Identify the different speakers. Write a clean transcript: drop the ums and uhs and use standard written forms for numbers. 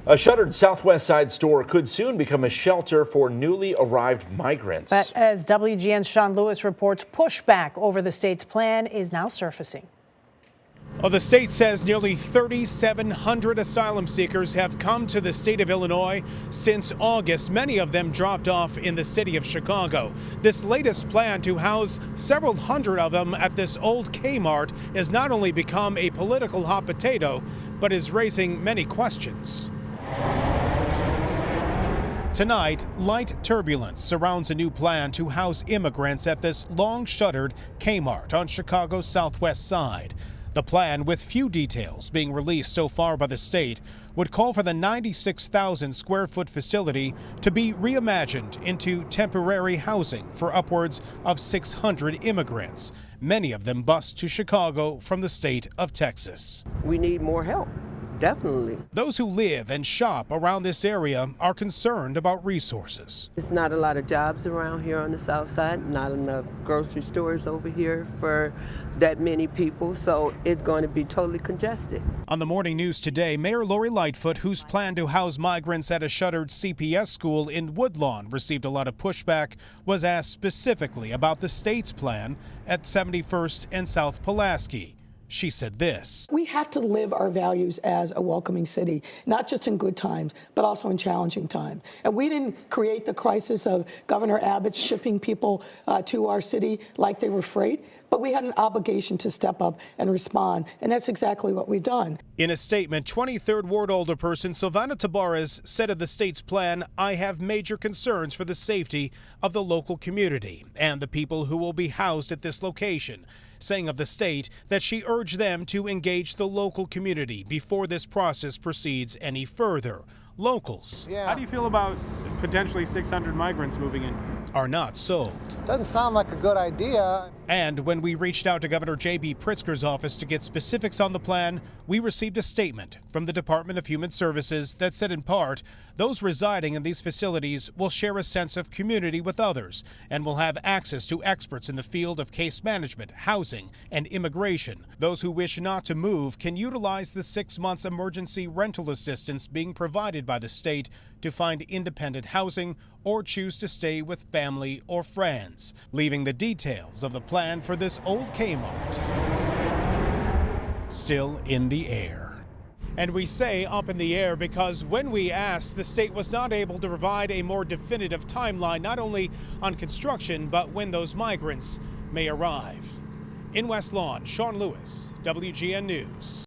Speaker 1: A shuttered Southwest Side store could soon become a shelter for newly arrived migrants.
Speaker 2: But as WGN's Sean Lewis reports, pushback over the state's plan is now surfacing.
Speaker 3: Well, the state says nearly 3,700 asylum seekers have come to the state of Illinois since August. Many of them dropped off in the city of Chicago. This latest plan to house several hundred of them at this old Kmart has not only become a political hot potato, but is raising many questions. Tonight, light turbulence surrounds a new plan to house immigrants at this long-shuttered Kmart on Chicago's southwest side. The plan, with few details being released so far by the state, would call for the 96,000 square foot facility to be reimagined into temporary housing for upwards of 600 immigrants. Many of them bused to Chicago from the state of Texas.
Speaker 4: We need more help. Definitely.
Speaker 3: Those who live and shop around this area are concerned about resources.
Speaker 4: It's not a lot of jobs around here on the south side, not enough grocery stores over here for that many people, so it's going to be totally congested.
Speaker 3: On the morning news today, Mayor Lori Lightfoot, whose plan to house migrants at a shuttered CPS school in Woodlawn received a lot of pushback, was asked specifically about the state's plan at 71st and South Pulaski. She said this.
Speaker 5: We have to live our values as a welcoming city, not just in good times, but also in challenging times. And we didn't create the crisis of Governor Abbott shipping people to our city like they were freight, but we had an obligation to step up and respond, and that's exactly what we've done.
Speaker 3: In a statement, 23rd Ward alderperson Silvana Tabarez said of the state's plan, "I have major concerns for the safety of the local community and the people who will be housed at this location," saying of the state that she urged them to engage the local community before this process proceeds any further. Locals
Speaker 6: How do you feel about potentially 600 migrants moving in?
Speaker 3: are not sold.
Speaker 7: Doesn't sound like a good idea.
Speaker 3: And when we reached out to Governor J.B. Pritzker's office to get specifics on the plan, we received a statement from the Department of Human Services that said in part, those residing in these facilities will share a sense of community with others and will have access to experts in the field of case management, housing, and immigration. Those who wish not to move can utilize the 6 months emergency rental assistance being provided by the state to find independent housing or choose to stay with family or friends, leaving the details of the plan for this old Kmart still in the air. And we say up in the air because when we asked, the state was not able to provide a more definitive timeline, not only on construction, but when those migrants may arrive. In West Lawn, Sean Lewis, WGN News.